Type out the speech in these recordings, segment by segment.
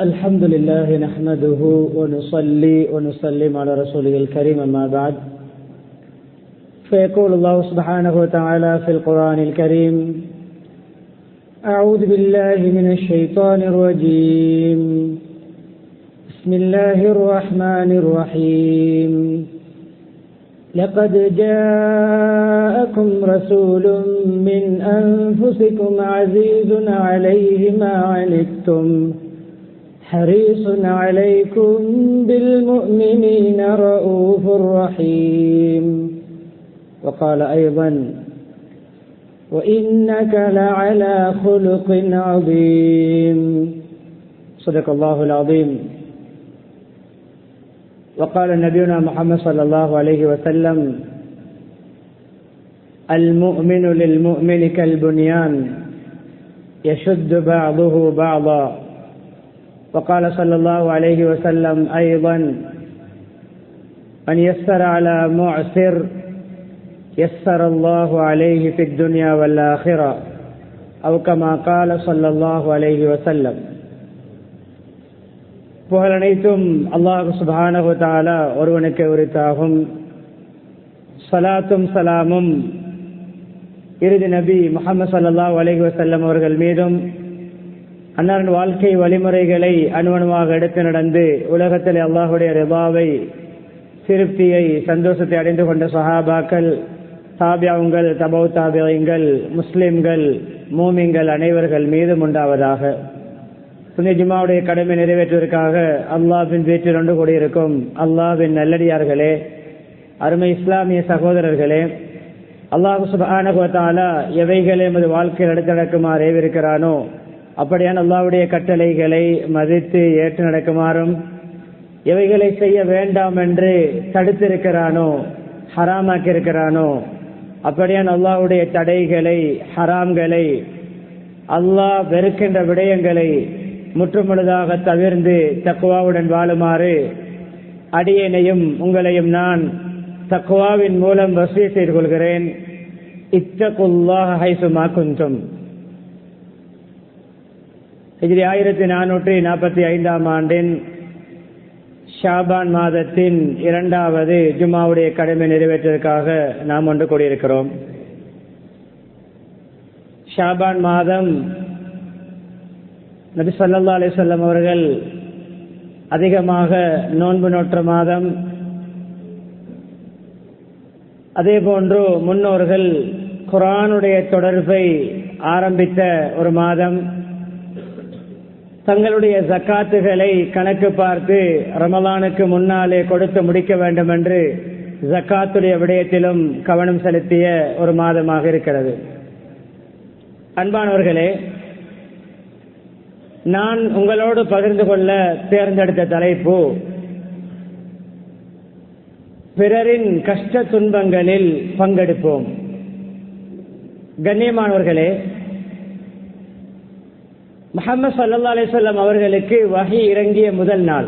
الحمد لله نحمده ونصلي ونسلم على رسوله الكريم أما بعد فيقول الله سبحانه وتعالى في القرآن الكريم أعوذ بالله من الشيطان الرجيم بسم الله الرحمن الرحيم لقد جاءكم رسول من أنفسكم عزيز عليه ما عنتم حريص عليكم بالمؤمنين رؤوف رحيم وقال أيضا وإنك لعلى خلق عظيم صدق الله العظيم. وقال نبينا محمد صلى الله عليه وسلم المؤمن للمؤمن كالبنيان يشد بعضه بعضا. وقال صلى الله عليه وسلم أيضا من يسر على معسر يسر الله عليه في الدنيا والآخرة أو كما قال صلى الله عليه وسلم. புகழ் அனைத்தும் அல்லாஹ் சுப்ஹானஹு வ தஆலா ஒருவனுக்கு உரித்தாகும். ஸலாத்தும் ஸலாமும் இறுதி நபி முஹம்மது ஸல்லல்லாஹு அலைஹி வஸல்லம் அவர்கள் மீதும் அன்னாரின் வாழ்க்கை வழிமுறைகளை அணுவணுவாக எடுத்து நடந்து உலகத்தில் அல்லாஹுடைய ரிபாவை திருப்தியை சந்தோஷத்தை அடைந்து கொண்ட சஹாபாக்கள், தாபியாவுங்கள், தபௌ தாபியங்கள், முஸ்லிம்கள், மூமின்கள் அனைவர்கள் மீதும் உண்டாவதாக. புனித ஜும்மாவுடைய கடமை நிறைவேற்றுவதற்காக அல்லாஹ்வின் வீட்டில் ஒன்று கூடியிருக்கும் அல்லாஹ்வின் நல்லடியார்களே, அருமை இஸ்லாமிய சகோதரர்களே, அல்லாஹ் சுப்ஹானஹு வ தஆலா எவைகளை எமது வாழ்க்கையில் எடுத்து நடக்குமாறு ஏவிருக்கிறானோ அப்படியான அல்லாஹ்வுடைய கட்டளைகளை மதித்து ஏற்று நடக்குமாறும், எவைகளை செய்ய வேண்டாம் என்று தடுத்திருக்கிறானோ ஹராமாக்கி இருக்கிறானோ அப்படியான அல்லாஹ்வுடைய தடைகளை ஹராம்களை அல்லாஹ் வெறுக்கின்ற விடயங்களை முற்றுமுழுதாக தவிர்ந்து தக்வாவுடன் வாழுமாறு அடியேனையும் உங்களையும் நான் தக்வாவின் மூலம் வசிய செய்து கொள்கிறேன். இத்தகுல்லாஹ ஹைசுமா குன்தும். ஹிஜ்ரி 1445 ஆண்டின் ஷாபான் மாதத்தின் 2வது ஜும்மாவுடைய கடமை நிறைவேற்றுவதற்காக நாம் ஒன்று கூடியிருக்கிறோம். ஷாபான் மாதம் நபி ஸல்லல்லாஹு அலைஹி வஸல்லம் அவர்கள் அதிகமாக நோன்பு நோற்ற மாதம். அதே போன்று முன்னோர்கள் குர்ஆனுடைய தொடர்பை ஆரம்பித்த ஒரு மாதம். தங்களுடைய ஜக்காத்துகளை கணக்கு பார்த்து ரமலானுக்கு முன்னாலே கொடுத்து முடிக்க வேண்டும் என்று ஜக்காத்துடைய விடயத்திலும் கவனம் செலுத்திய ஒரு மாதமாக இருக்கிறது. அன்பானவர்களே, நான் உங்களோடு பகிர்ந்து கொள்ள தேர்ந்தெடுத்த தலைப்பு பிறரின் கஷ்ட துன்பங்களில் பங்கெடுப்போம். கண்ணியமானவர்களே, முஹம்மது ஸல்லல்லாஹு அலைஹி வஸல்லம் அவர்களுக்கு வஹி இறங்கிய முதல் நாள்,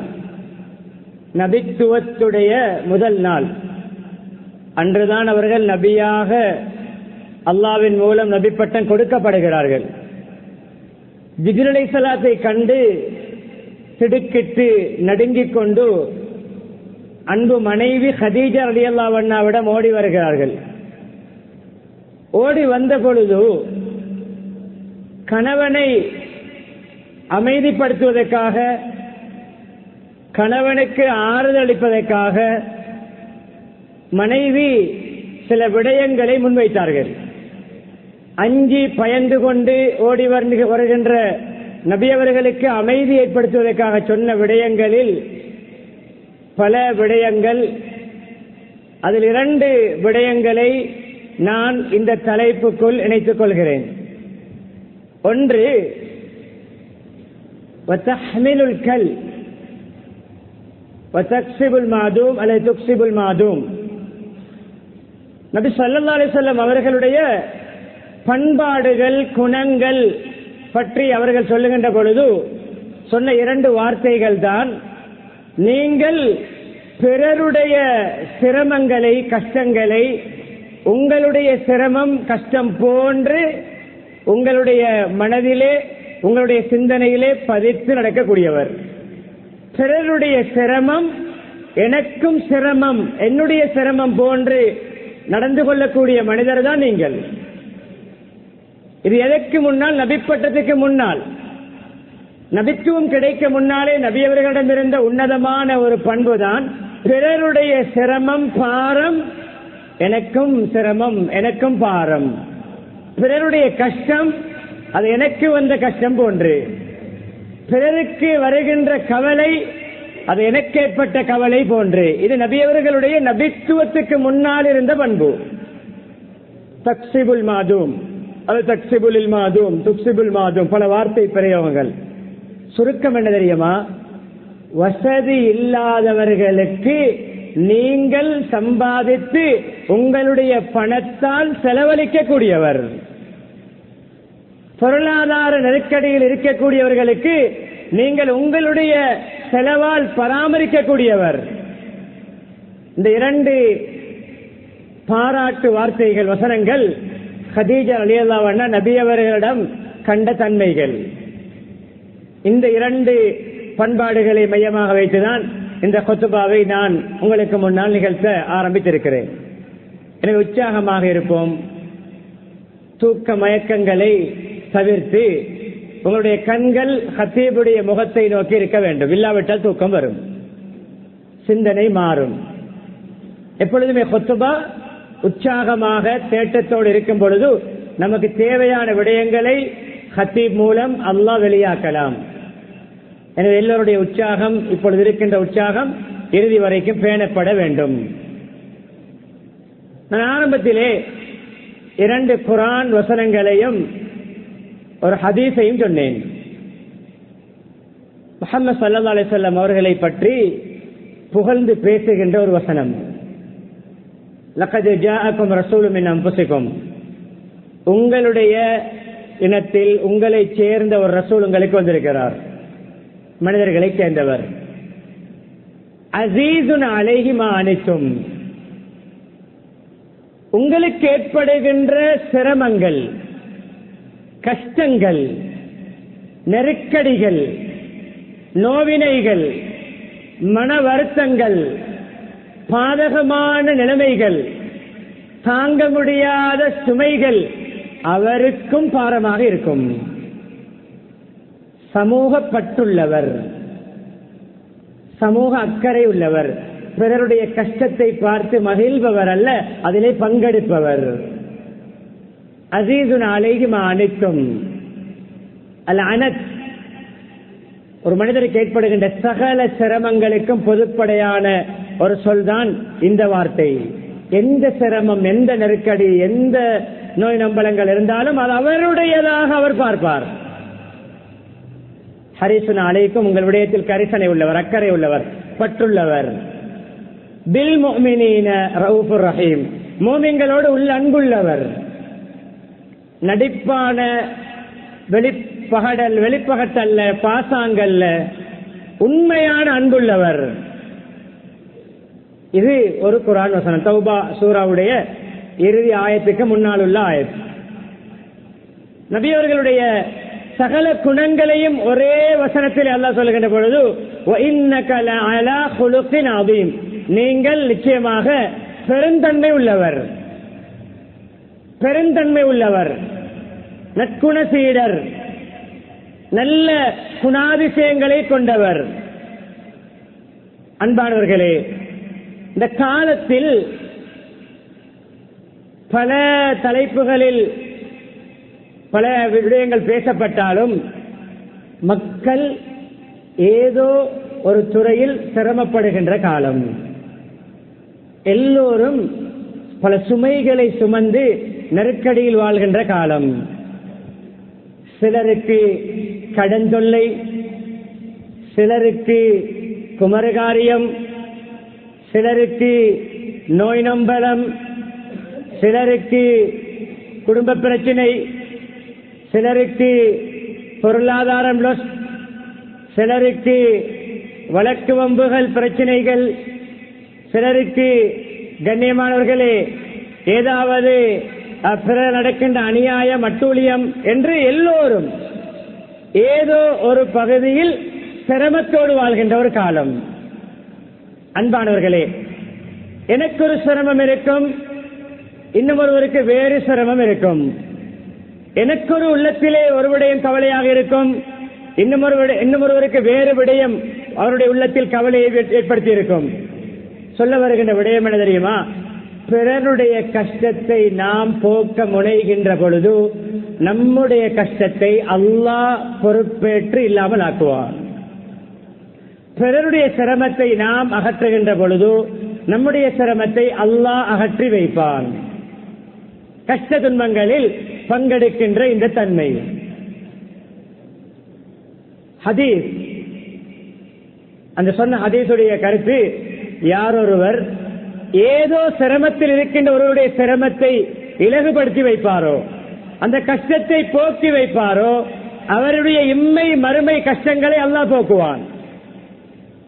நபித்துவத்துடைய முதல் நாள், அன்றுதான் அவர்கள் நபியாக அல்லாஹ்வின் மூலம் நபி பட்டம் கொடுக்கப்படுகிறார்கள். ஜிப்ரீல் அலைஹிஸ்ஸலாத்தை கண்டு திடுக்கிட்டு நடுங்கிக் கொண்டு அன்பு மனைவி ஹதீஜா ரலியல்லாஹு அன்ஹாவிடம் ஓடி வருகிறார்கள். ஓடி வந்த பொழுது கணவனை அமைதிப்படுத்துவதற்காக, கணவனுக்கு ஆறுதல் அளிப்பதற்காக மனைவி சில விடயங்களை முன்வைத்தார்கள். அஞ்சி பயந்து கொண்டு ஓடி வருகின்ற நபி அவர்களுக்கு அமைதி ஏற்படுத்துவதற்காக சொன்ன விடயங்களில் பல விடயங்கள். அதில் 2 விடயங்களை நான் இந்த தலைப்புக்குள் இணைத்துக் கொள்கிறேன். ஒன்று, வதஹ்மிலுல் கல் வதக்ஸிபுல் மாதூம் அல்லது துக்ஸிபுல் மாதூம். நபி ஸல்லல்லாஹு அலைஹி வஸல்லம் அவர்களுடைய பண்பாடுகள், குணங்கள் பற்றி அவர்கள் சொல்லுகின்ற பொழுது சொன்ன 2 வார்த்தைகள் தான், நீங்கள் பிறருடைய சிரமங்களை, கஷ்டங்களை உங்களுடைய சிரமம் கஷ்டம் போன்று உங்களுடைய மனதிலே உங்களுடைய சிந்தனையிலே பதித்து நடக்கக்கூடியவர். பிறருடைய சிரமம் எனக்கும் சிரமம், என்னுடைய சிரமம் போன்று நடந்து கொள்ளக்கூடிய மனிதர் தான் நீங்கள். இது எதற்கு முன்னால்? நபிப்பட்டத்துக்கு முன்னால், நபித்துவம் கிடைக்க முன்னாலே நபியவர்களிடம் இருந்த உன்னதமான ஒரு பண்புதான் பிறருடைய சிரமம் பாரம் எனக்கும் சிரமம், எனக்கும் பாரம். பிறருடைய கஷ்டம் அது எனக்கு வந்த கஷ்டம் போன்று, பிறருக்கு வருகின்ற கவலை அது எனக்கு ஏற்பட்ட கவலை போன்று. இது நபியவர்களுடைய நபித்துவத்துக்கு முன்னால் இருந்த பண்பு. தக்சிபுல் மாதூம், அது தக்சிபுல் மாதூம், துக்சிபுல் மாதூம், பல வார்த்தை பிரயோகங்கள். சுருக்கம் என்ன தெரியுமா? வசதி இல்லாதவர்களுக்கு நீங்கள் சம்பாதித்து உங்களுடைய பணத்தால் செலவழிக்க கூடியவர், பொருளாதார நெருக்கடியில் இருக்கக்கூடியவர்களுக்கு நீங்கள் உங்களுடைய செலவால் பராமரிக்கக்கூடியவர். இந்த இரண்டு பாராட்டு வார்த்தைகள், வசனங்கள் கதீஜா ரலியல்லாஹு அன்ஹா நபி அவர்களிடம் கண்ட தன்மைகள். இந்த இரண்டு பண்பாடுகளை மையமாக வைத்துதான் இந்த குத்பாவை நான் உங்களுக்கு முன்னால் நிகழ்த்த ஆரம்பித்திருக்கிறேன். எனவே உற்சாகமாக இருப்போம். தூக்க மயக்கங்களை தவிர்த்து உங்களுடைய கண்கள் ஹத்தீபுடைய முகத்தை நோக்கி இருக்க வேண்டும். இல்லாவிட்டால் தூக்கம் வரும், சிந்தனை மாறும். எப்பொழுதுமே குத்பா உற்சாகமாக தேட்டத்தோடு இருக்கும் பொழுது நமக்கு தேவையான விடயங்களை ஹத்தீப் மூலம் அல்லாஹ் வெளியாக்கலாம். எனவே எல்லோருடைய உற்சாகம், இப்பொழுது இருக்கின்ற உற்சாகம் இறுதி வரைக்கும் பேணப்பட வேண்டும். நான் ஆரம்பத்திலே 2 குர்ஆன் வசனங்களையும் ஒரு ஹதீஸையும் சொன்னேன். முஹம்மது ஸல்லல்லாஹு அலைஹி வஸல்லம் அவர்களை பற்றி புகழ்ந்து பேசுகின்ற ஒரு வசனம். லகத் ஜாஅக்கும் ரசூலும் மின் அன்ஃபுசிக்கும், உங்களுடைய இனத்தில் உங்களை சேர்ந்த ஒரு ரசூல் உங்களுக்கு வந்திருக்கிறார், மனிதர்களை சேர்ந்தவர். அஸீஸுன் அலைஹி மா அனித்தும், உங்களுக்கு ஏற்படுகின்ற சிரமங்கள், கஷ்டங்கள், நெருக்கடிகள், நோவினைகள், மன வருத்தங்கள், பாதகமான நிலைமைகள், தாங்க முடியாத சுமைகள் அவருக்கும் பாரமாக இருக்கும். சமூகப்பட்டுள்ளவர், சமூக அக்கறை உள்ளவர், பிறருடைய கஷ்டத்தை பார்த்து மகிழ்பவர் அல்ல, அதிலே பங்கெடுப்பவர். அஸீஸுன் அலைஹி மா அனித்தும், அல் அனத் ஒரு மனிதருக்கு ஏற்படுகின்ற சகல சிரமங்களுக்கும் பொதுப்படையான ஒரு சொல்தான் இந்த வார்த்தை. எந்த சிரமம், எந்த நெருக்கடி, எந்த நோய் நம்பலங்கள் இருந்தாலும் அது அவருடையதாக அவர் பார்ப்பார். ஹரிசுன் அலைக்கும், உங்கள் விடயத்தில் கரிசனை உள்ளவர், அக்கறை உள்ளவர், பற்றுள்ளவர். பில் முஃமினீன ரவுஃபுர் ரஹீம், மூமின்களோடு உள்ள அன்புள்ளவர். நடிப்பான வெளிப்பகட்டல்ல, பாசாங்கல்ல, உண்மையான அன்புள்ளவர். இது ஒரு குர்ஆன் வசனம், தௌபா சூராவுடைய இறுதி ஆயத்துக்கு முன்னால் உள்ள ஆயத். நபி அவர்களுடைய சகல குணங்களையும் ஒரே வசனத்தில் அல்லாஹ் சொல்லுகின்ற பொழுது, வஇன்னக லஅலா குலுகின் அதீம், நீங்கள் நிச்சயமாக பெருந்தன்மை உள்ளவர், பெருந்தன்மை உள்ளவர், நற்குணசீடர், நல்ல குணாதிசயங்களை கொண்டவர். அன்பானவர்களே, இந்த காலத்தில் பல தலைப்புகளில் பல விடயங்கள் பேசப்பட்டாலும் மக்கள் ஏதோ ஒரு துறையில் சிரமப்படுகின்ற காலம். எல்லோரும் பல சுமைகளை சுமந்து நெருக்கடியில் வாழ்கின்ற காலம். சிலருக்கு கடன் தொல்லை, சிலருக்கு குமரகாரியம், சிலருக்கு நோய் நம்பலம், சிலருக்கு குடும்ப பிரச்சனை, சிலருக்கு பொருளாதாரம் லாஸ், சிலருக்கு வழக்கு வம்புகள் பிரச்சனைகள், சிலருக்கு கண்ணியமானவர்களே ஏதாவது பிறர் நடக்கின்ற அநியாயம், அட்டூழியம் என்று எல்லோரும் ஏதோ ஒரு பகுதியில் சிரமத்தோடு வாழ்கின்ற ஒரு காலம். அன்பானவர்களே, எனக்கு ஒரு சிரமம் இருக்கும், இன்னும் ஒருவருக்கு வேறு சிரமம் இருக்கும். எனக்கு ஒரு உள்ளத்திலே ஒரு விடயம் கவலையாக இருக்கும், இன்னும் ஒருவருக்கு வேறு விடயம் அவருடைய உள்ளத்தில் கவலையை ஏற்படுத்தி இருக்கும். சொல்ல வருகின்ற விடயம் என்ன தெரியுமா? பிறருடைய கஷ்டத்தை நாம் போக்க முனைகின்ற பொழுது நம்முடைய கஷ்டத்தை அல்லாஹ் பொறுப்பேற்று இல்லாமல் ஆக்குவார். பிறருடைய சிரமத்தை நாம் அகற்றுகின்ற பொழுது நம்முடைய சிரமத்தை அல்லாஹ் அகற்றி வைப்பான். கஷ்ட துன்பங்களில் பங்கெடுக்கின்ற இந்த தன்மை. ஹதீஸ், அந்த சொன்ன ஹதீஸுடைய கருத்து, யாரொருவர் ஏதோ சிரமத்தில் இருக்கின்ற ஒருவருடைய சிரமத்தை இலகுபடுத்தி வைப்பாரோ, அந்த கஷ்டத்தை போக்கி வைப்பாரோ, அவருடைய இம்மை மறுமை கஷ்டங்களை அல்லாஹ் போக்குவான்.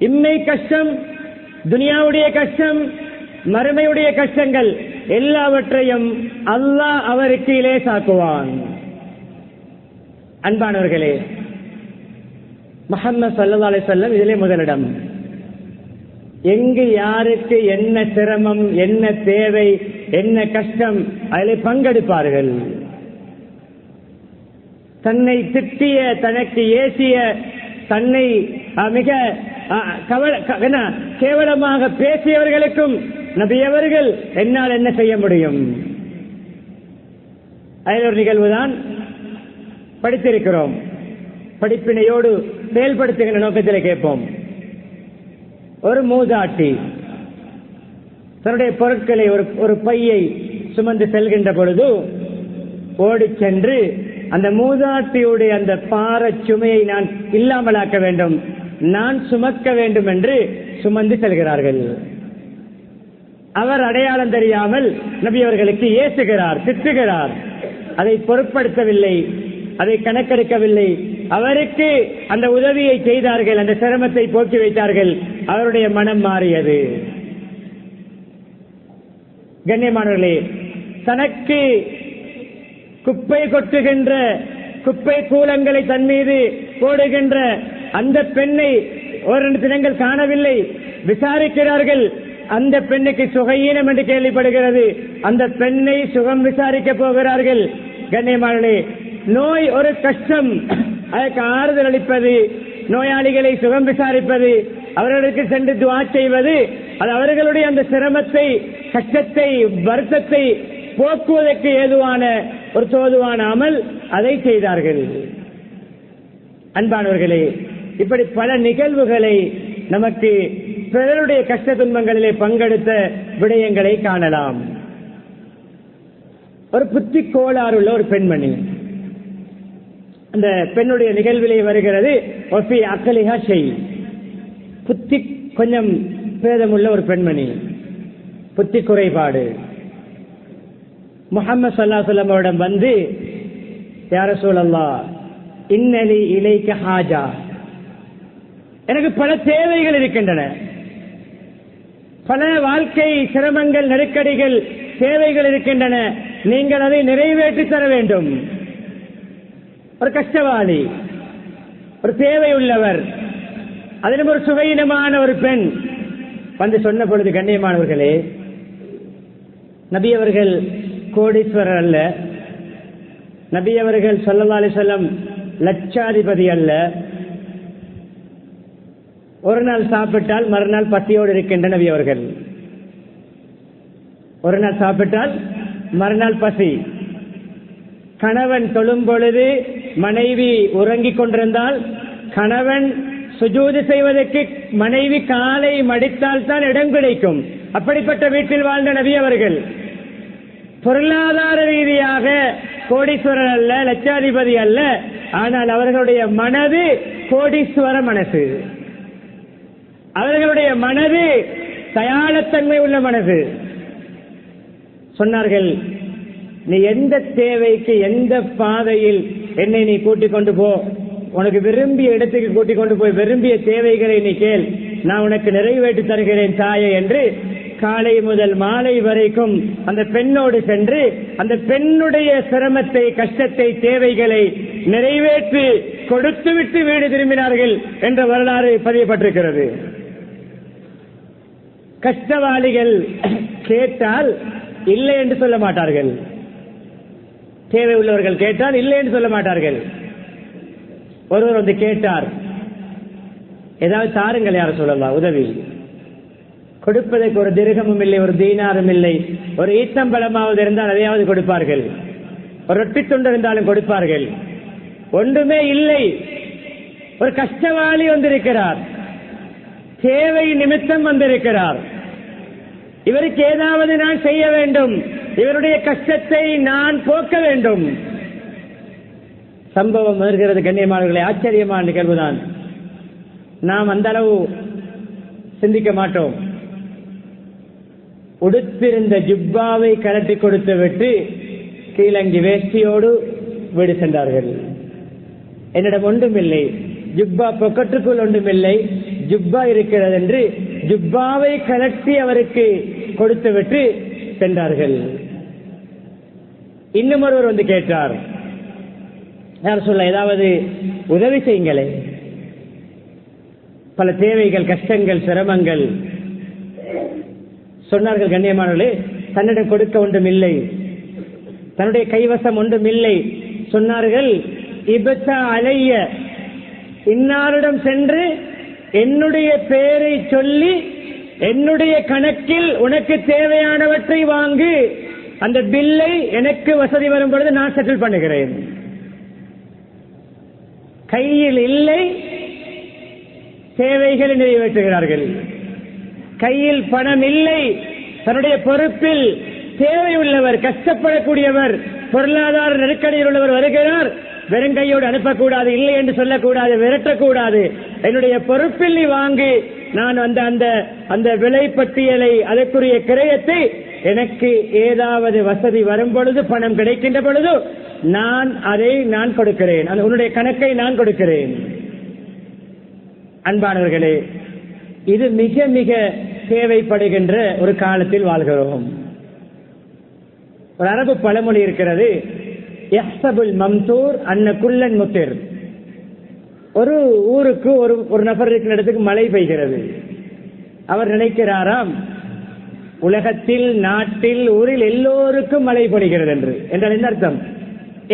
இம்மை கஷ்டம், துனியாவுடைய கஷ்டம், மறுமையுடைய கஷ்டங்கள் எல்லாவற்றையும் அல்லாஹ் அவருக்கு இலேசாக்குவான். அன்பானவர்களே, முஹம்மது ஸல்லல்லாஹு அலைஹி வஸல்லம் இதிலே முதலிடம். எங்கு யாருக்கு என்ன சிரமம், என்ன தேவை, என்ன கஷ்டம், அதில் பங்கெடுப்பார்கள். தன்னை திட்டிய, தனக்கு ஏசிய, தன்னை மிக கேவலமாக பேசியவர்களுக்கும் நபி அவர்கள் என்னால் என்ன செய்ய முடியும்? அதில் ஒரு நிகழ்வுதான் படித்திருக்கிறோம். படிப்பினையோடு செயல்படுத்துகின்ற நோக்கத்தில் கேட்போம். ஒரு மூதாட்டி தன்னுடைய பொருட்களை ஒரு பையை சுமந்து செல்கின்ற பொழுது ஓடி சென்று அந்த மூதாட்டியுடைய அந்த பார சுமையை நான் இல்லாமலாக்க வேண்டும், நான் சுமக்க வேண்டும் என்று சுமந்து செல்கிறார்கள். அவர் அடையாளம் தெரியாமல் நபி அவர்களுக்கு ஏசுகிறார், திட்டுகிறார். அதை பொருட்படுத்தவில்லை, அதை கணக்கெடுக்கவில்லை. அவருக்கு அந்த உதவியை செய்தார்கள், அந்த சிரமத்தை போக்கி வைத்தார்கள். அவருடைய மனம் மாறியது. கண்ணியமானவர்களே, தனக்கு குப்பை கொட்டுகின்ற, குப்பை கூலங்களை தன் மீது போடுகின்ற அந்த பெண்ணை ஓரிரு தினங்கள் காணவில்லை. விசாரிக்கிறார்கள். அந்த பெண்ணுக்கு சுகையீனம் என்று கேள்விப்படுகிறது. அந்த பெண்ணை சுகம் விசாரிக்க போகிறார்கள். கண்ணியமானவர்களே, நோய் ஒரு கஷ்டம், அதற்கு ஆறுதல் அளிப்பது, நோயாளிகளை சுகம் விசாரிப்பது, அவர்களுக்கு சென்று துஆ செய்வது, அது அவர்களுடைய அந்த சிரமத்தை, கஷ்டத்தை, வருத்தத்தை போக்குவதற்கு ஏதுவான ஒரு தோதுவான அமல். அதை செய்தார்கள். அன்பானவர்களே, இப்படி பல நிகழ்வுகளை நமக்கு பிறருடைய கஷ்ட துன்பங்களிலே பங்கெடுத்த விடயங்களை காணலாம். ஒரு புத்தி கோளாறுள்ள ஒரு பெண்மணி, அந்த பெண்ணுடைய நிகழ்விலே வருகிறது, புத்தி கொஞ்சம் பேதமுள்ள ஒரு பெண்மணி, புத்தி குறைபாடு. முஹம்மது ஸல்லல்லாஹு அலைஹி வஸல்லம் அவரிடம் வந்து, யா ரசூலல்லாஹ், இன்னலி இலைக ஹாஜா, எனக்கு பல தேவைகள் இருக்கின்றன, பல வாழ்க்கை சிரமங்கள், நெருக்கடிகள், தேவைகள் இருக்கின்றன, நீங்கள் அதை நிறைவேற்றி தர வேண்டும். ஒரு கஷ்டவாளி, ஒரு தேவை உள்ளவர், அதிலும் ஒரு சுகையினமான ஒரு பெண் வந்து சொன்ன பொழுது, கண்ணியமானவர்களே, நபி அவர்கள் கோடீஸ்வரர் அல்ல, நபி அவர்கள் ஸல்லல்லாஹு அலைஹி வஸல்லம் லட்சாதிபதி அல்ல. ஒரு நாள் சாப்பிட்டால் மறுநாள் பசியோடு இருக்கின்ற நபி அவர்கள். ஒரு நாள் சாப்பிட்டால் மறுநாள் பசி. கணவன் தொழும் பொழுது மனைவி உறங்கிக் கொண்டிருந்தால், கணவன் சுஜூது செய்வதற்கு மனைவி காலை மடித்தால் தான் இடம் கிடைக்கும். அப்படிப்பட்ட வீட்டில் வாழ்ந்த நபி அவர்கள். பொருளாதார ரீதியாக கோடீஸ்வரர் அல்ல, லட்சாதிபதி அல்ல, ஆனால் அவர்களுடைய மனது கோடீஸ்வர மனசு. அவர்களுடைய மனது தயாளத்தன்மை உள்ள மனது. சொன்னார்கள், நீ எந்த தேவைக்கு, எந்த பாதையில் என்னை நீ கூட்டிக் கொண்டு போ, உனக்கு விரும்பிய இடத்துக்கு கூட்டிக் கொண்டு போய் விரும்பிய தேவைகளை நீ கேள், நான் உனக்கு நிறைவேற்றி தருகிறேன் தாயே என்று காலை முதல் மாலை வரைக்கும் அந்த பெண்ணோடு சென்று அந்த பெண்ணுடைய சிரமத்தை, கஷ்டத்தை, தேவைகளை நிறைவேற்றி கொடுத்துவிட்டு வீடு திரும்பினார்கள் என்ற வரலாறு பதியப்பட்டிருக்கிறது. கஷ்டவாளிகள் கேட்டால் இல்லை என்று சொல்ல மாட்டார்கள். தேவை உள்ளவர்கள் கேட்டால் இல்லை என்று சொல்ல மாட்டார்கள். ஒருவர் வந்து கேட்டார், ஏதாவது தாருங்கள், யார சொல்லலாம், உதவி. கொடுப்பதற்கு ஒரு திரகமும் இல்லை, ஒரு தீனாரும் இல்லை. ஒரு ஈத்தம்பழமாவது இருந்தால் அதையாவது கொடுப்பார்கள். ஒரு ரொட்டி துண்டு இருந்தாலும் கொடுப்பார்கள். ஒன்றுமே இல்லை. ஒரு கஷ்டவாளி வந்திருக்கிறார், தேவை நிமித்தம் வந்திருக்கிறார். இவருக்கு ஏதாவது நான் செய்ய வேண்டும், இவருடைய கஷ்டத்தை நான் போக்க வேண்டும். சம்பவம் வருகிறது கண்ணியமானவர்களே, ஆச்சரியமான நிகழ்வுதான். நாம் அந்த அளவு சிந்திக்க மாட்டோம். உடுத்திருந்த ஜுப்பாவை கலட்டி கொடுத்து விட்டு கீழங்கி வேஷ்டியோடு வீடு சென்றார்கள். என்னிடம் ஒன்றுமில்லை, ஜுப்பா பொக்கட்டுக்குள் ஒன்றுமில்லை, ஜுப்பா இருக்கிறது என்று ஜுப்பாவை கலட்டி அவருக்கு கொடுத்து விட்டு சென்றார்கள். இன்னும் ஒருவர் வந்து கேட்டார், யார் சொல்ல, ஏதாவது உதவி செய்யுங்களே. பல தேவைகள், கஷ்டங்கள், சிரமங்கள். சொன்னார்கள் கண்ணியமானவர்களே, தன்னிடம் கொடுக்க ஒன்றும் இல்லை, தன்னுடைய கைவசம் ஒன்றும் இல்லை. சொன்னார்கள், இபத்த அலைய, இன்னாரிடம் சென்று என்னுடைய பெயரை சொல்லி என்னுடைய கணக்கில் உனக்கு தேவையானவற்றை வாங்கு, அந்த பில்லை எனக்கு வசதி வரும் பொழுது நான் செட்டில் பண்ணுகிறேன். கையில் இல்லை, தேவைகளை நிறைவேற்றுகிறார்கள். கையில் பணம் இல்லை, தன்னுடைய பொறுப்பில் தேவை உள்ளவர், கஷ்டப்படக்கூடியவர், பொருளாதார நெருக்கடியில் உள்ளவர் வருகிறார். வெறுங்கையோடு அனுப்பக்கூடாது, இல்லை என்று சொல்லக்கூடாது, விரட்டக்கூடாது. என்னுடைய பொறுப்பில் நீ வாங்கி, நான் அந்த விலை பட்டியலை, அதற்குரிய கிரயத்தை எனக்கு ஏதாவது வசதி வரும் பொழுது, பணம் கிடைக்கின்ற பொழுது நான் கொடுக்கிறேன், உன்னுடைய கணக்கை நான் கொடுக்கிறேன். அன்பானவர்களே, இது மிக மிக தேவைப்படுகின்ற ஒரு காலத்தில் வாழ்கிறோம். ஒரு அரபு பழமொழி இருக்கிறது, யஹ்சபுல் மம்தூர் அன்ன குல்லன் முத்திர். ஒரு ஊருக்கு ஒரு நபர் இருக்கிற இடத்துக்கு மழை பெய்கிறது. அவர் நினைக்கிறாராம், உலகத்தில், நாட்டில், ஊரில் எல்லோருக்கும் மழை பொழிகிறது என்று. என்றால் என்ன அர்த்தம்?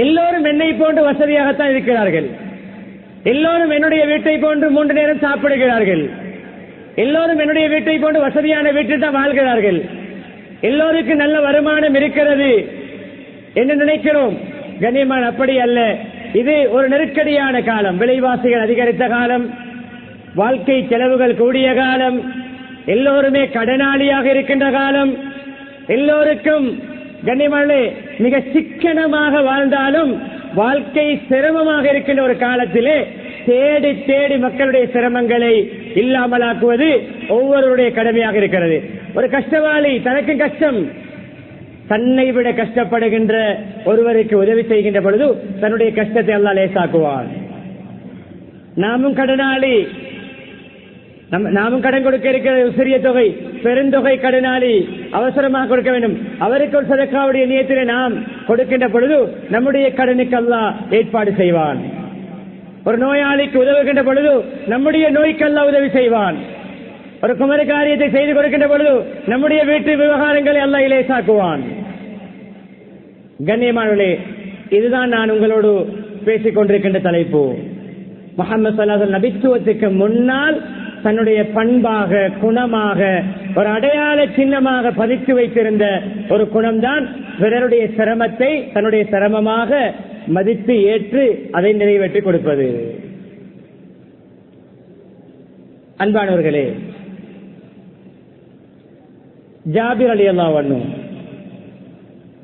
எல்லோரும் என்னை போன்று வசதியாகத்தான் இருக்கிறார்கள், எல்லோரும் என்னுடைய வீட்டை போன்று 3 நேரம் சாப்பிடுகிறார்கள், எல்லோரும் என்னுடைய வீட்டை போன்று வசதியான வீட்டில் தான் வாழ்கிறார்கள், எல்லோருக்கும் நல்ல வருமானம் இருக்கிறது என்று நினைக்கிறோம். கண்ணியமான அப்படி அல்ல. இது ஒரு நெருக்கடியான காலம், விலைவாசிகள் அதிகரித்த காலம், வாழ்க்கை செலவுகள் கூடிய காலம், எல்லோருமே கடனாளியாக இருக்கின்ற காலம், எல்லோருக்கும் கண்ணியமான மிக சிக்கனமாக வாழ்ந்தாலும் வாழ்க்கை சிரமமாக இருக்கின்ற ஒரு காலத்திலே தேடி தேடி மக்களுடைய சிரமங்களை இல்லாமலாக்குவது ஒவ்வொருவருடைய கடமையாக இருக்கிறது. ஒரு கஷ்டவாளி, தனக்கு கஷ்டம், தன்னை விட கஷ்டப்படுகின்ற ஒருவருக்கு உதவி செய்கின்ற பொழுது தன்னுடைய கஷ்டத்தை அல்லாஹ் லேசாக்குவான். நாமும் கடனாளி, நாமும் கடன் கொடுக்க இருக்கிற சிறிய தொகை, பெருந்தொகை கடனாளி, அவசரமாக கொடுக்க வேண்டும். அவருக்கு ஒரு சதக்காவுடைய நியத்திலே நாம் கொடுக்கின்ற பொழுது நம்முடைய கடனுக்கு அல்லாஹ் ஏற்பாடு செய்வான். ஒரு நோயாளிக்கு உதவுகின்ற பொழுது நம்முடைய நோய்க்கு அல்லாஹ் உதவி செய்வான். ஒரு குமர காரியத்தை செய்து கொடுக்கின்ற பொழுது நம்முடைய வீட்டு விவகாரங்களை அல்லாஹ் லேசாக்குவான். கண்ணியமானவர்களே, இதுதான் நான் உங்களோடு பேசிக் கொண்டிருக்கின்ற தலைப்பு. முஹம்மது ஸல்லல்லாஹு அலைஹி வஸல்லம் நபித்துவத்துக்கு முன்னால் தன்னுடைய பண்பாக, குணமாக, ஒரு அடையாள சின்னமாக பதித்து வைத்திருந்த ஒரு குணம்தான் பிறருடைய சிரமத்தை தன்னுடைய சிரமமாக மதித்து ஏற்று அதை நிறைவேற்றி கொடுப்பது. அன்பானவர்களே, ஜாபிர் ரலியல்லாஹு அன்ஹு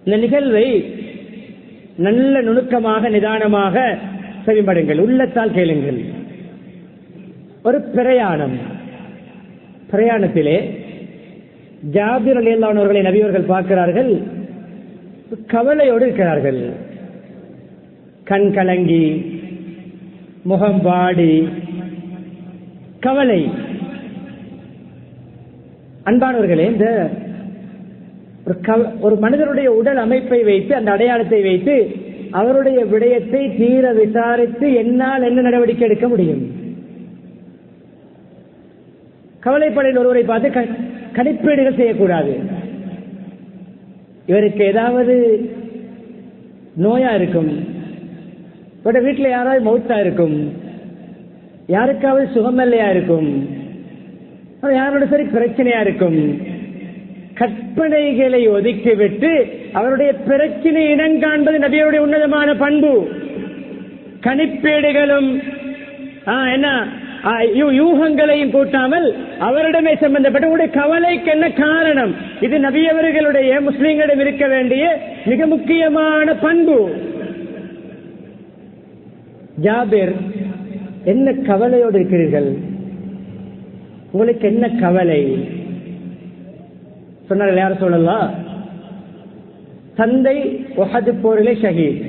இந்த நிகழ்வை நல்ல நுணுக்கமாக, நிதானமாக செவிமடுங்கள், உள்ளத்தால் கேளுங்கள். ஒரு பிரயாணத்திலே ஜாபிர் ரலியல்லாஹு அன்ஹு அவர்களை நபியவர்கள் பார்க்கிறார்கள், கவலையோடு இருக்கிறார்கள். கண் கலங்கி, முகம் வாடி, கவலை. அன்பானவர்களே, இந்த ஒரு மனிதனுடைய உடல் அமைப்பை வைத்து, அந்த அடையாளத்தை வைத்து அவருடைய விடயத்தை தீர விசாரித்து என்னால் என்ன நடவடிக்கை எடுக்க முடியும்? கவலைப்படையில் ஒருவரை பார்த்து கணிப்பீடுகள் செய்யக்கூடாது. இவருக்கு ஏதாவது நோயா இருக்கும், வீட்டில் யாராவது மௌத்தா இருக்கும், யாருக்காவது சுகமில்லையா இருக்கும், யாரோட சரி பிரச்சனையா இருக்கும். கற்பனைகளை ஒதுக்கிவிட்டு அவருடைய பிரச்சனை இனம் காண்பது நபியுடைய உன்னதமான பண்பு. கணிப்பீடுகளும் என்ன யூகங்களையும் கூட்டாமல் அவரிடமே சம்பந்தப்பட்ட உங்களுடைய கவலைக்கு என்ன காரணம், இது நபியவர்களுடைய முஸ்லிம்களிடம் இருக்க வேண்டிய மிக முக்கியமான பண்பு. ஜாபிர், என்ன கவலையோடு இருக்கிறீர்கள், உங்களுக்கு என்ன கவலை சொன்னார்கள். யார் சொல்லலாம்? தந்தை உஹது போரிலே ஷஹீத்,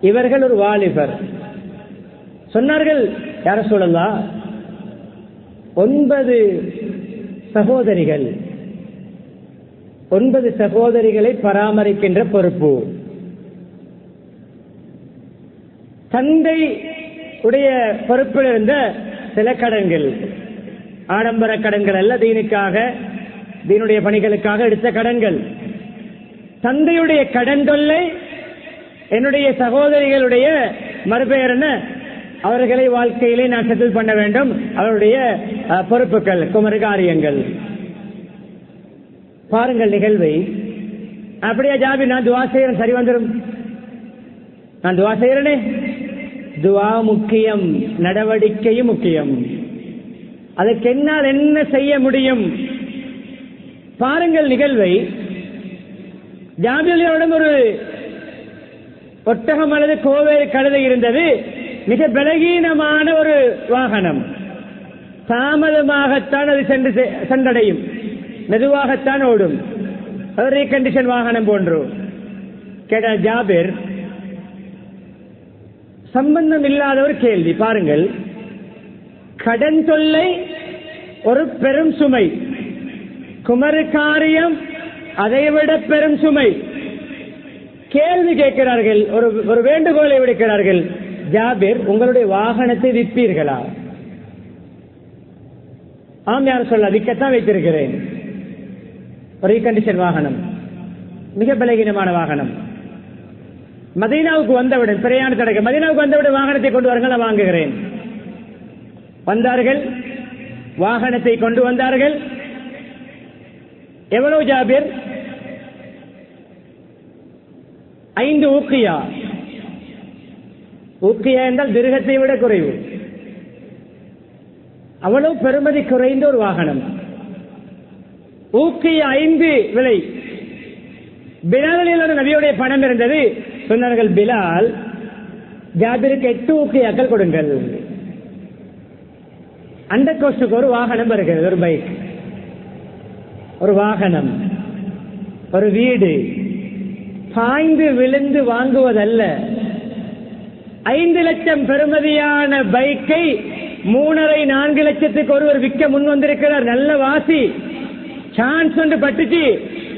இவர்கள் ஒரு வாலிபர். சொன்னார்கள், யார சொல்லலாம், 9 சகோதரிகள், 9 சகோதரிகளை பராமரிக்கின்ற பொறுப்பு. தந்தை உடைய பொறுப்பில் இருந்த சில கடன்கள், ஆடம்பர கடன்கள் அல்ல, தீனுக்காக தீனுடைய பணிகளுக்காக எடுத்த கடன்கள். தந்தையுடைய கடன் தொல்லை, என்னுடைய சகோதரிகளுடைய மறுபெயர் என்ன, அவர்களை வாழ்க்கையிலே நான் செட்டில் பண்ண வேண்டும், அவருடைய பொறுப்புகள், குமரு காரியங்கள். பாருங்கள் நிகழ்வை. அப்படியே ஜாபி, நான் துவா செய்யறேன், சரி வந்துடும், நான் துவா செய்யறேனே. துவா முக்கியம், நடவடிக்கையும் முக்கியம். அதற்கு என்னால் என்ன செய்ய முடியும்? பாருங்கள் நிகழ்வை. ஜாபிரிடம் ஒரு ஒட்டகம் அல்லது கோவேறு கழுதை இருந்தது. மிக பலகீனமான ஒரு வாகனம், தாமதமாகத்தான் அது சென்றடையும், மெதுவாகத்தான் ஓடும், ரீகண்டிஷன் வாகனம் போன்று. கேட்ட ஜாபிர், சம்பந்தம் இல்லாத ஒரு கேள்வி. பாருங்கள், கடன் தொல்லை ஒரு பெரும் சுமை, குமரு காரியம் அதைவிட பெரும் சுமை. கேள்வி கேட்கிறார்கள், ஒரு வேண்டுகோளை விடுக்கிறார்கள். ஜாபிர், உங்களுடைய வாகனத்தை விற்பீர்களா? ஆம், யார் சொல்ல, விற்கத்தான் வைத்திருக்கிறேன். ரீகண்டிஷன் வாகனம், மிக பலகீனமான வாகனம். மதீனாவுக்கு வந்தவுடன் பிரயாண தடை, மதீனாவுக்கு வந்தவுடன் வாகனத்தை கொண்டு வாருங்கள், நான் வாங்குகிறேன். வந்தார்கள், வாகனத்தை கொண்டு வந்தார்கள். எவ்வளவு ஜாபிர்? 5 ஊக்கியா. ஊக்கியா என்றால் திருகத்தை விட குறைவு. அவ்வளவு பெருமதி குறைந்த ஒரு வாகனம். ஊக்கியா 5 விலை. பிலாலில் நபியுடைய பணம் இருந்தது. சொன்னார்கள், பிலால், ஜாபிருக்கு 8 ஊக்கியாக்கள் கொடுங்கள். அந்த கோஸ்டுக்கு ஒரு வாகனம் வருகிறது, ஒரு பைக், ஒரு வாகனம், ஒரு வீடு. பாய்ந்து விழுந்து வாங்குவதல்ல. 5 லட்சம் பெறுமதியான பைக்கை 3.5-4 லட்சத்துக்கு ஒருவர் விற்க முன் வந்திருக்கிறார். நல்ல வாசி, சான்ஸ் ஒன்று பட்டுச்சு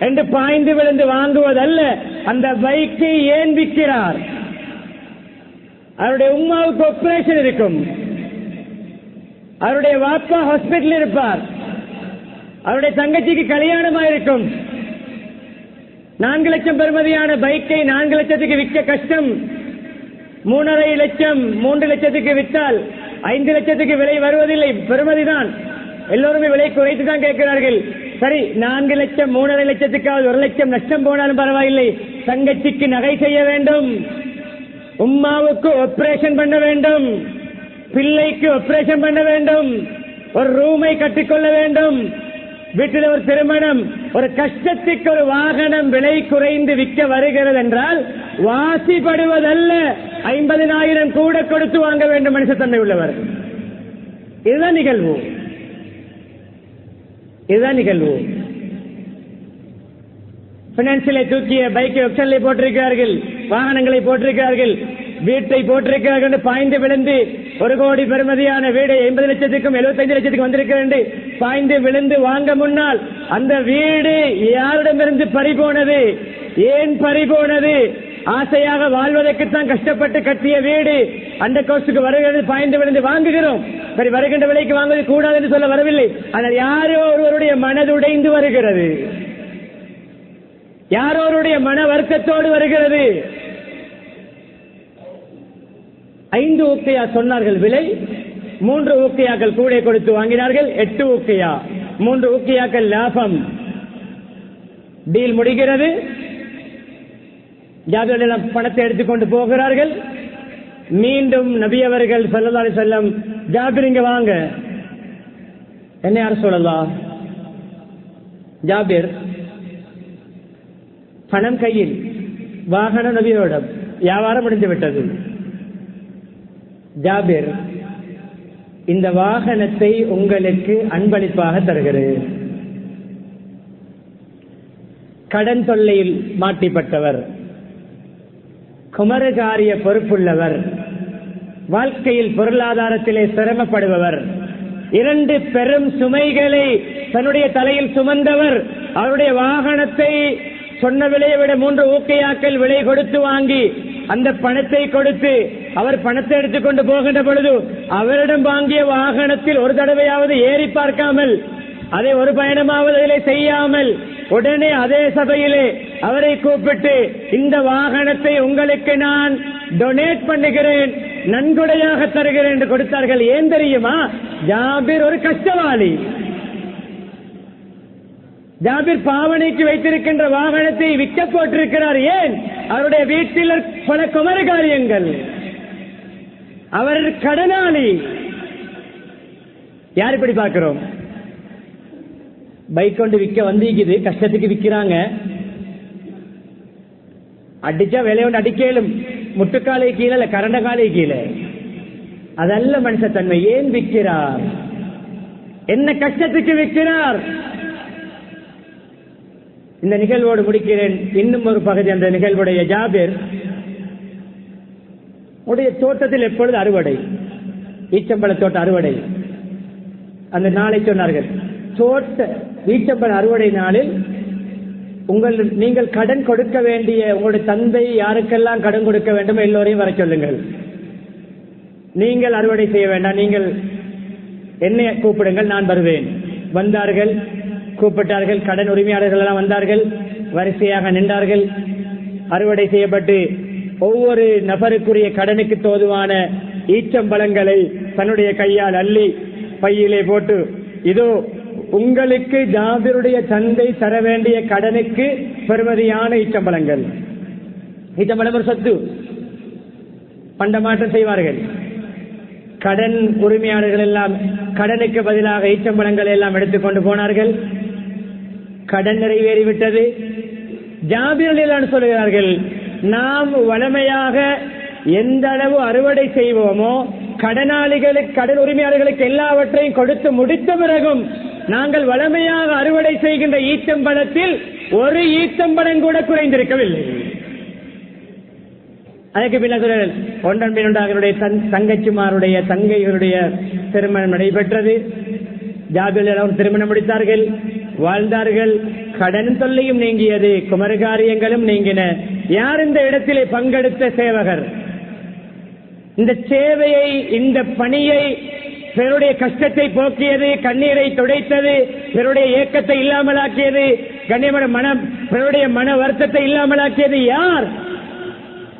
என்று பாய்ந்து விழுந்து வாங்குவதல்ல. அந்த பைக்கை ஏன் விற்கிறார்? அவருடைய உம்மாவுக்கு ஆபரேஷன் இருக்கும், அவருடைய வாப்பா ஹாஸ்பிட்டல் இருப்பார், அவருடைய தங்கச்சிக்கு கல்யாணமா இருக்கும். 4 லட்சம் பெறுமதியான பைக்கை 4 லட்சத்துக்கு விற்க கஷ்டம். 3.5 லட்சம் 3 லட்சத்துக்கு விற்றால் 5 லட்சத்துக்கு விலை வருவதில்லை, பெறுமதிதான். எல்லோருமே விலை குறைத்து தான் கேட்கிறார்கள். சரி, 4 லட்சம் 3.5 லட்சத்துக்காவது 1 லட்சம் நஷ்டம் போனாலும் பரவாயில்லை. தங்கச்சிக்கு நகை செய்ய வேண்டும், உம்மாவுக்கு ஆபரேஷன் பண்ண வேண்டும், பிள்ளைக்கு ஆபரேஷன் பண்ண வேண்டும், ஒரு ரூமை கட்டிக்கொள்ள வேண்டும், வீட்டில் ஒரு திருமணம், ஒரு கஷ்டத்துக்கு ஒரு வாகனம் விலை குறைந்து விற்க வருகிறது என்றால் வாசிப்படுவதல்ல, 50,000 கூட கொடுத்து வாங்க வேண்டும் மனுஷத்தன்மை உள்ளவர். இதுதான் நிகழ்வு, இதுதான் நிகழ்வு. பினான்சியலை தூக்கிய பைக்கை ஆப்ஷன்ல போட்டிருக்கிறார்கள், வாகனங்களை போட்டிருக்கிறார்கள், வீட்டை போட்டிருக்கிறார்கள். பாய்ந்து விழுந்து 1 கோடி பெறுமதியான வீடு 80 லட்சத்துக்கும் 75 லட்சத்துக்கும் வந்திருக்கிறது. பாய்ந்து விழுந்து வாங்க முன்னால் அந்த வீடு யாரிடமிருந்து பறிபோனது, ஏன் பறிபோனது, ஆசையாக வாழ்வதற்குத்தான் கஷ்டப்பட்டு கட்டிய வீடு அந்த கோஸ்டுக்கு வருகிறது, பாய்ந்து விழுந்து வாங்குகிறோம். சரி, வருகின்ற விலைக்கு வாங்குவது கூடாது என்று சொல்ல வரவில்லை. ஆனால் யாரோ ஒருவருடைய மனது உடைந்து வருகிறது, யாரோருடைய மன வருத்தத்தோடு வருகிறது. 5 ஊக்கையா சொன்னார்கள் விலை, 3 ஊக்கையாக்கள் கூட கொடுத்து வாங்கினார்கள். 8 ஊக்கையா, 3 ஊக்கையாக்கள் லாபம். டீல் முடிகிறது. ஜாபிர் எல்லாம் பணத்தை எடுத்துக்கொண்டு போகிறார்கள். மீண்டும் நபி அவர்கள் ஸல்லல்லாஹு அலைஹி வஸல்லம், ஜாபிர் இங்க வாங்க. என்ன யார் சொல்லலாம்? ஜாபிர் பணம் கையில், வாகனம் நபியோட, வியாபாரம் முடிந்து விட்டது. ஜாபிர், இந்த வாகனத்தை உங்களுக்கு அன்பளிப்பாக தருகிறேன். கடன் தொல்லையில் மாட்டிப்பட்டவர், குமரகாரிய பொறுப்புள்ளவர், வாழ்க்கையில் பொருளாதாரத்திலே சிரமப்படுபவர், 2 பெரும் சுமைகளை தன்னுடைய தலையில் சுமந்தவர். அவருடைய வாகனத்தை சொன்ன விலையை விட 3 ஊக்கையாக்கள் விலை கொடுத்து வாங்கி அந்த பணத்தை கொடுத்து அவர் பணத்தை எடுத்துக்கொண்டு போகின்ற பொழுது அவரிடம் வாங்கிய வாகனத்தில் ஒரு தடவையாவது ஏறி பார்க்காமல், அதை ஒரு பயணமாவது அதிலே செய்யாமல், உடனே அதே சபையிலே அவரை கூப்பிட்டு, இந்த வாகனத்தை உங்களுக்கு நான் டொனேட் பண்ணுகிறேன், நன்கொடையாக தருகிறேன் என்று கொடுத்தார்கள். ஏன் தெரியுமா? ஜாபிர் ஒரு கஷ்டவாளி. ஜாபிர் பாவனைக்கு வைத்திருக்கின்ற வாகனத்தை விற்க போட்டிருக்கிறார். ஏன்? அவருடைய வீட்டில் பல குமர காரியங்கள், அவர் கடனாளி. யார் இப்படி பார்க்கிறோம்? பைக் கொண்டு விற்க வந்திருக்குது, கஷ்டத்துக்கு விற்கிறாங்க. அடிச்சா விலையோண்டு அடிக்கலும், முட்டுக்காலை கீழே, கரண்ட காலை கீழே. அதல்ல மனுஷத்தன்மை. ஏன் விற்கிறார்? என்ன கஷ்டத்துக்கு விற்கிறார்? இந்த நிகழ்வோடு முடிக்கிறேன். இன்னும் ஒரு பகுதி அந்த நிகழ்வுடைய. ஜாபிர் உடைய தோட்டத்தில் எப்பொழுது அறுவடை, ஈச்சம்பழ தோட்ட அறுவடை. அந்த நாளை சொன்னார்கள், தோட்ட ஈச்சம்பழ அறுவடை நாளில் நீங்கள் கடன் கொடுக்க வேண்டிய உங்களுடைய தந்தை யாருக்கெல்லாம் கடன் கொடுக்க வேண்டுமோ எல்லோரையும் வர சொல்லுங்கள். நீங்கள் அறுவடை செய்ய வேண்டாம், நீங்கள் என்னை கூப்பிடுங்கள், நான் வருவேன். வந்தார்கள், கூப்பிட்டார்கள். கடன் உரிமையாளர்கள் எல்லாம் வந்தார்கள், வரிசையாக நின்றார்கள். அறுவடை செய்யப்பட்டு ஒவ்வொரு நபருக்குரிய கடனுக்கு தோதுவான ஈச்சம்பழங்களை தன்னுடைய கையால் அள்ளி பையிலே போட்டு, இதோ உங்களுக்கு ஜாபிருடைய தந்தை தர வேண்டிய கடனுக்கு பெறுமதியான ஈச்சம்பழங்கள். ஈச்சம்பழம் ஒரு சொத்து, பண்டமாற்றம் செய்வார்கள். கடன் உரிமையாளர்கள் எல்லாம் கடனுக்கு பதிலாக ஈச்சம்பழங்கள் எல்லாம் எடுத்துக்கொண்டு போனார்கள். கடன் நிறைவேறிவிட்டது. ஜாபிர் எல்லாம் சொல்கிறார்கள், நாம் வளமையாக எந்த அளவு அறுவடை செய்வோமோ கடனாளிகளுக்கு, கடன் உரிமையாளர்களுக்கு எல்லாவற்றையும் கொடுத்து முடித்த பிறகும் நாங்கள் வளமையாக அறுவடை செய்கின்ற ஈச்சம்பழத்தில் ஒரு ஈச்சம்பழம் கூட குறைந்திருக்கவில்லை. அதற்கு பின்னர் ஒன்றன் பின் ஒன்றாக தங்கச்சிமாருடைய தங்கைகளுடைய திருமணம் நடைபெற்றது. ஜாபிர் திருமணம் முடித்தார்கள், வாழ்ந்தார்கள். கடன் தொல்லையும் நீங்கியது, குமரகாரியங்களும் நீங்கின. யார் இந்த இடத்திலே பங்கெடுத்த சேவகர்? இந்த சேவையை, இந்த பணியை, பிறருடைய கஷ்டத்தை போக்கியது, கண்ணீரை துடைத்தது, பிறருடைய ஏக்கத்தை இல்லாமலாக்கியது, கண்ணியமான பிறருடைய மன வருத்தத்தை இல்லாமலாக்கியது யார்?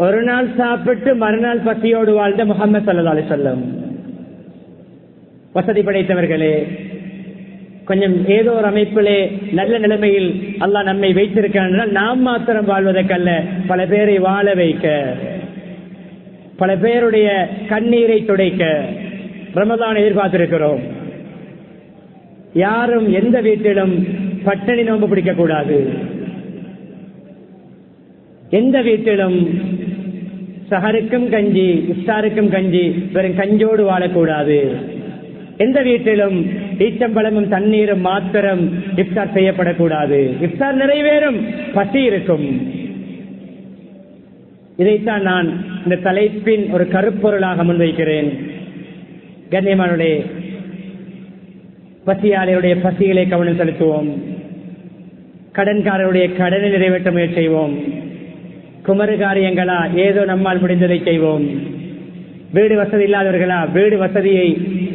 ஒரு நாள் சாப்பிட்டு மறுநாள் பசியோடு வாழ்ந்த முஹம்மது ஸல்லல்லாஹு அலைஹி வஸல்லம். வசதி படைத்தவர்களே, கொஞ்சம் ஏதோ ஒரு அமைப்பிலே நல்ல நிலைமையில் அல்லாஹ் நம்மை வைத்திருக்கிறான். நாம் மாத்திரம் வாழ்வதற்கல்ல, பல பேரை வாழ வைக்க, பல பேருடைய கண்ணீரை துடைக்க ரமதான் எதிர்பார்த்திருக்கிறோம். யாரும் எந்த வீட்டிலும் பட்டினி நோன்பு பிடிக்க கூடாது. எந்த வீட்டிலும் சஹருக்கும் கஞ்சி, இஃப்தாருக்கும் கஞ்சி, வெறும் கஞ்சோடு வாழக்கூடாது. எந்த வீட்டிலும் ஈச்சம்பழமும் தண்ணீரும் மாத்திரம் இஃப்தார் செய்யப்படக்கூடாது. இஃப்தார் நிறைவேறும், பசி இருக்கும். இதைத்தான் நான் இந்த தலைப்பின் ஒரு கருப்பொருளாக முன்வைக்கிறேன். கண்ணியமானுடைய பசியாளருடைய பசிகளை கவனம் செலுத்துவோம். கடன்காரருடைய கடனை நிறைவேற்ற முயற்சி செய்வோம். குமரு காரியங்களா, ஏதோ நம்மால் முடிந்ததை செய்வோம். வீடு வசதி இல்லாதவர்களா, வீடு வசதியை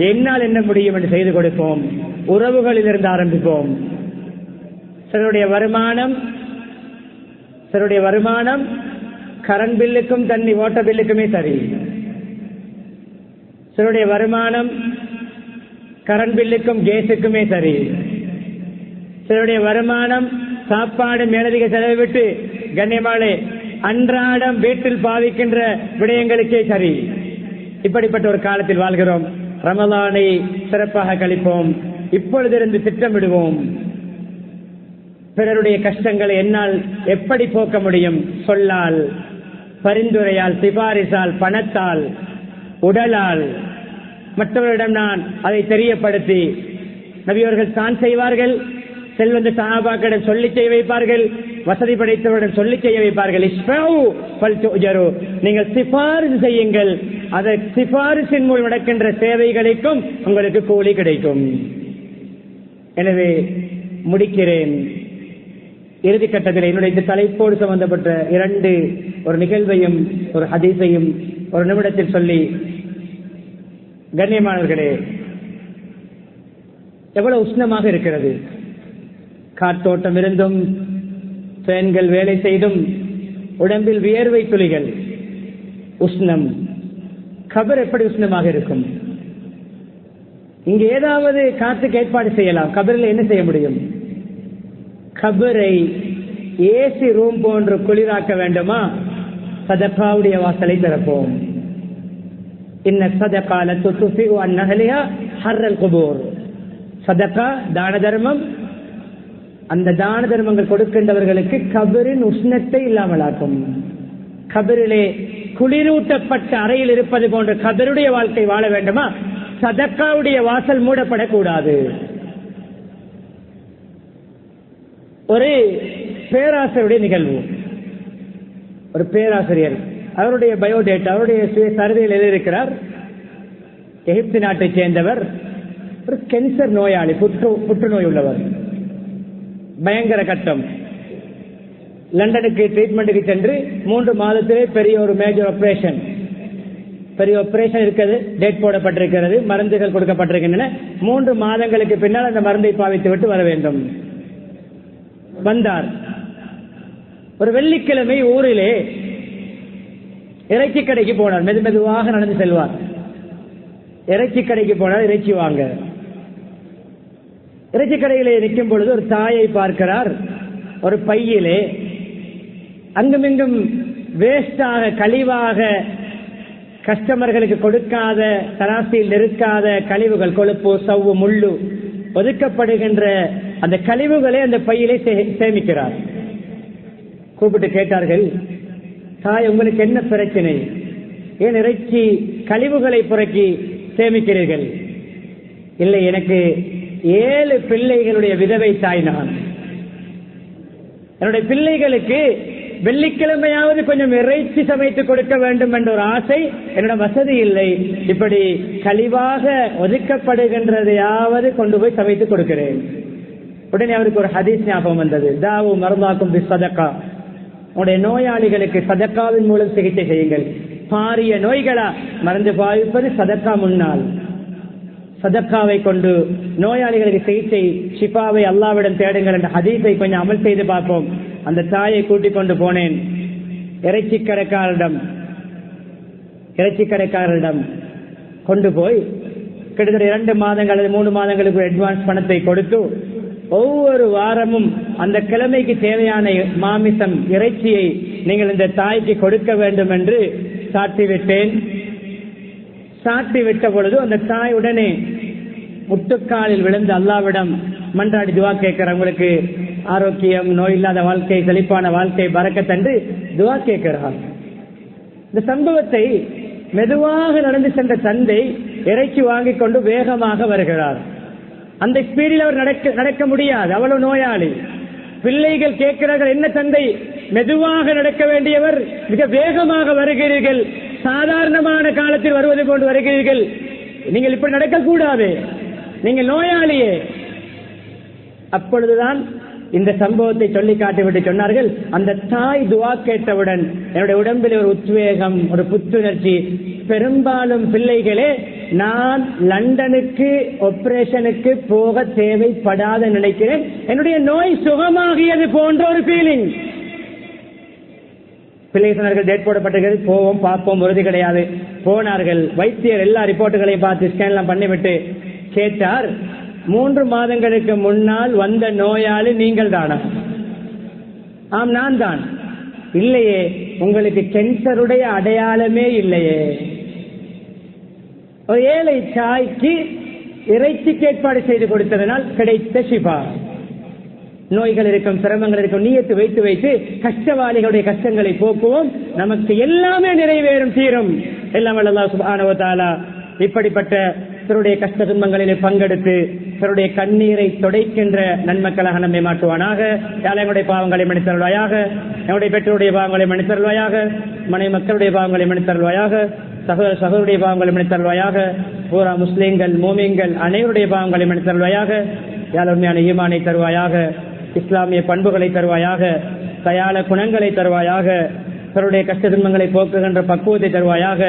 என்னால் என்ன முடியும் என்று செய்து கொடுப்போம். உறவுகளில் இருந்து ஆரம்பிப்போம். சிலருடைய வருமானம் கரண்ட் பில்லுக்கும் தண்ணி வாட்டர் பில்லுக்குமே சரி. சிலருடைய வருமானம் கரண்ட் பில்லுக்கும் கேஸுக்குமே சரி. சிலருடைய வருமானம் சாப்பாடு மேலதிக செலவு விட்டு கண்ணியமாளே அன்றாடம் வீட்டில் பாவிக்கின்ற விடயங்களுக்கே சரி. இப்படிப்பட்ட ஒரு காலத்தில் வாழ்கிறோம். ரமலானை சிறப்பாக கழிப்போம். இப்பொழுதிருந்து திட்டமிடுவோம். பிறருடைய கஷ்டங்களை என்னால் எப்படி போக்க முடியும்? சொல்லால், பரிந்துரையால், சிபாரிசால், பணத்தால், உடலால், மற்றவரிடம் நான் அதை தெரியப்படுத்தி, நபியவர்கள் தான் செய்வார்கள், செல்வந்த சஹாபாக்களிடம் சொல்லி செய்ய வைப்பார்கள், வசதி படைத்தவரிடம் சொல்லி செய்ய வைப்பார்கள். நீங்கள் சிபாரிசு செய்யுங்கள், அதை சிபாரிசின் மூலம் நடக்கின்ற சேவைகளுக்கும் உங்களுக்கு கூலி கிடைக்கும். எனவே முடிக்கிறேன். இறுதி கட்டத்தில் என்னுடைய இந்த தலைப்போடு சம்பந்தப்பட்ட ஒரு நிகழ்வையும் ஒரு ஹதீஸையும் ஒரு நிமிடத்தில் சொல்லி, கண்ணியமானவர்களே, எவ்வளவு உஷ்ணமாக இருக்கிறது. காற்றோட்டம் இருந்தும் ஃபேன்கள் வேலை செய்தும் உடம்பில் வியர்வை துளிகள், உஷ்ணம். கபர் எப்படி உஷ்ணமாக இருக்கும்? இங்கு ஏதாவது காற்றுக்கு ஏற்பாடு செய்யலாம். கபரில் என்ன செய்ய முடியும்? கபரை ஏசி ரூம் போன்று குளிராக்க வேண்டுமா? சதகாவுடைய வாசலை திறப்போம். இன்ன சதகால துஃபிஉ அன் நஹலிஹா ஹர்ரல் குபூர். சதகா தான தர்மம், அந்த தான தர்மங்கள் கொடுக்கின்றவர்களுக்கு கபரின் உஷ்ணத்தை இல்லாமலாக்கும். கபரிலே குளிரூட்டப்பட்ட அறையில் இருப்பது போன்ற கபருடைய வாழ்க்கை வாழ வேண்டுமா? சதக்காவுடைய வாசல் மூடப்படக்கூடாது. ஒரு பேராசிரியருடைய நிகழ்வு. ஒரு பேராசிரியர் அவருடைய பயோடேட்டா, அவருடைய சர்வேயில் எழுதியிருக்கிறார். எகிப்து நாட்டைச் சேர்ந்தவர், ஒரு கேன்சர் நோயாளி, புற்றுநோய் உள்ளவர், பயங்கர கட்டம். லண்டனுக்கு ட்ரீட்மெண்ட்டுக்கு சென்று 3 மாதத்திலே பெரிய ஒரு மேஜர் ஆபரேஷன் இருக்கிறது, டேட் போடப்பட்டிருக்கிறது, மருந்துகள் கொடுக்கப்பட்டிருக்கின்றன. 3 மாதங்களுக்கு பின்னால் அந்த மருந்தை பாவித்து விட்டு வர வேண்டும். வந்தார். ஒரு வெள்ளிக்கிழமை ஊரிலே இறைச்சி கடைக்கு போனார். மெதுவாக நடந்து செல்வார். இறைச்சி கடைக்கு போனார், இறைச்சி வாங்க. இறைச்சி கடையிலே நிற்கும் பொழுது ஒரு தாயை பார்க்கிறார். ஒரு பையிலே அங்குமிங்கும் வேஸ்டாக, கழிவாக, கஸ்டமர்களுக்கு கொடுக்காத, தராசியில் இருக்காத கழிவுகள், கொழுப்பு, சவ்வு, முள்ளு ஒதுக்கப்படுகின்ற அந்த கழிவுகளை அந்த பையிலே சேமிக்கிறார். கூப்பிட்டு கேட்டார்கள், தாய், உங்களுக்கு என்ன பிரச்சனை? ஏன் இறைச்சி கழிவுகளை புறக்கி சேமிக்கிறீர்கள்? இல்லை, எனக்கு 7 பிள்ளைகளுடைய விதவை தாய் நான். என்னுடைய பிள்ளைகளுக்கு வெள்ளிக்கிழமையாவது கொஞ்சம் இறைச்சி சமைத்து கொடுக்க வேண்டும் என்ற ஒரு ஆசை, என்னோட வசதி இல்லை. இப்படி கழிவாக ஒதுக்கப்படுகின்றதையாவது கொண்டு போய் சமைத்து கொடுக்கிறேன். உடனே அவருக்கு ஒரு ஹதீஸ் ஞாபகம் வந்தது. தாவு மர்தாக்கும் பி சதகா. உங்களுடைய நோயாளிகளுக்கு சதக்காவின் மூலம் சிகிச்சை செய்யுங்கள். பாரிய நோய்களா மருந்து பாவிப்பது சதக்கா முன்னால். சதக்காவை கொண்டு நோயாளிகளுக்கு சிகிச்சை, ஷிஃபாவை அல்லாவிடம் தேடுங்கள் என்ற ஹதீஸை கொஞ்சம் அமல் செய்து பார்ப்போம். அந்த தாயை கூட்டிக் கொண்டு போனேன். இறைச்சி கடைக்காரரிடம் கொண்டு போய் கிட்டத்தட்ட 2 மாதங்கள் அல்லது 3 மாதங்களுக்கு அட்வான்ஸ் பணத்தை கொடுத்து ஒவ்வொரு வாரமும் அந்த கிழமைக்கு தேவையான மாமிசம், இறைச்சியை நீங்கள் இந்த தாய்க்கு கொடுக்க வேண்டும் என்று சாட்டிவிட்டேன். சாட்டிவிட்ட பொழுது அந்த தாய் உடனே முட்டுக்காலில் விழுந்து அல்லாவிடம் மன்றாடி துவா கேட்கிறார். உங்களுக்கு ஆரோக்கியம், நோய் இல்லாத வாழ்க்கை, செழிப்பான வாழ்க்கை பரக்கத்தன்று துவா கேட்கிறார். இந்த சம்பவத்தை மெதுவாக நடந்து சென்ற தந்தை இறைச்சி வாங்கிக் கொண்டு வேகமாக வருகிறார். அந்த ஸ்பீடில் அவர் நடக்க முடியாது, அவ்வளவு நோயாளி. பிள்ளைகள் கேட்கிறார்கள், என்ன தந்தை, மெதுவாக நடக்க வேண்டியவர் மிக வேகமாக வருகிறீர்கள், சாதாரணமான காலத்தில் வருவது போன்று வருகிறீர்கள், நீங்கள் இப்படி நடக்கக்கூடாது, நீங்கள் நோயாளியே. அப்பொழுதுதான் இந்த சம்பவத்தை சொல்லி காட்டிவிட்டு சொன்னார்கள், அந்த தாய் துவா கேட்டவுடன் என்னுடைய உடம்பில் ஒரு உத்வேகம், ஒரு புத்துணர்ச்சி. பெரும்பாலும் பிள்ளைகளே, நான் லண்டனுக்கு ஆபரேஷனுக்கு போக தேவைப்படாத நினைக்கிறேன், என்னுடைய நோய் சுகமாகியது போன்ற ஒரு ஃபீலிங். பிள்ளைகள் டேட் போடப்பட்டிருக்கிறது, போவோம் பார்ப்போம், உறுதி கிடையாது. போனார்கள். வைத்தியர் எல்லா ரிப்போர்ட்டுகளையும் பார்த்து ஸ்கேன்லாம் பண்ணிவிட்டு கேட்டார், 3 மாதங்களுக்கு முன்னால் வந்த நோயாளி நீங்கள் தானா? ஆம், நான் தான். இல்லையே, உங்களுக்கு கேன்சருடைய அடையாளமே இல்லையே. ஒரு ஏழை தாய்க்கு இறைச்சிக்கு ஏற்பாடு செய்து கொடுத்ததனால் கிடைத்த ஷிஃபா. நோய்கள் இருக்கும், சிரமங்கள் இருக்கும், நீயத்து வைத்து வைத்து கஷ்டவாளிகளுடைய கஷ்டங்களை போக்குவோம், நமக்கு எல்லாமே நிறைவேறும், தீரும். எல்லாம் அல்லாஹ் சுப்ஹானஹு வ தஆலா இப்படிப்பட்ட பிறருடைய கஷ்ட துன்பங்களில் பங்கெடுத்து பிறருடைய கண்ணீரை துடைக்கின்ற நன்மக்களாக நம்மை மாற்றுவானாக. எங்களுடைய பாவங்களை மன்னித்தருள்வாயாக, என்னுடைய பெற்றோருடைய பாவங்களை மன்னித்தருள்வாயாக, மனைவி மக்களுடைய பாவங்களை மன்னித்தருள்வாயாக, சகோதர சகோதரிய பாவங்களை மன்னித்தருள்வாயாக, பூரா முஸ்லிம்கள் மோமின்கள் அனைவருடைய பாவங்களை மன்னித்தருள்வாயாக. உண்மையான ஈமானை தருவாயாக, இஸ்லாமிய பண்புகளை தருவாயாக, தயாள குணங்களை தருவாயாக, பிறருடைய கஷ்ட துன்பங்களை போக்குகின்ற பக்குவத்தை தருவாயாக,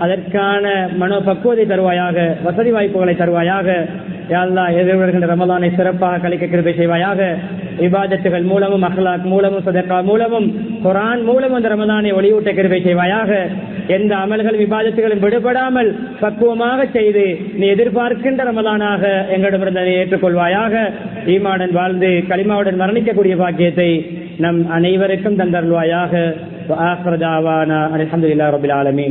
அதற்கான மனோ பக்குவத்தை தருவாயாக, வசதி வாய்ப்புகளை தருவாயாக. யா அல்லாஹ், எதிர்வருகின்ற ரமலானை சிறப்பாக கழிக்க கிருபை செய்வாயாக. இபாதத்துகள் மூலமும், அஹ்லாக் மூலமும், சதகா மூலமும், குர்ஆன் மூலமும் அந்த ரமலானை ஒளியூட்ட கிருபை செய்வாயாக. எந்த அமல்களும் இபாதத்துகளும் விடுபடாமல் பக்குவமாக செய்து நீ எதிர்பார்க்கின்ற ரமலானாக எங்களிடமிருந்து ஏற்றுக்கொள்வாயாக. ஈமானுடன் வாழ்ந்து கலிமாவுடன் மரணிக்கக்கூடிய பாக்கியத்தை நம் அனைவருக்கும் தந்தருள்வாயாக. வஆகிரு தஅவானா அல்ஹம்துலில்லாஹி ரப்பில் ஆலமீன்.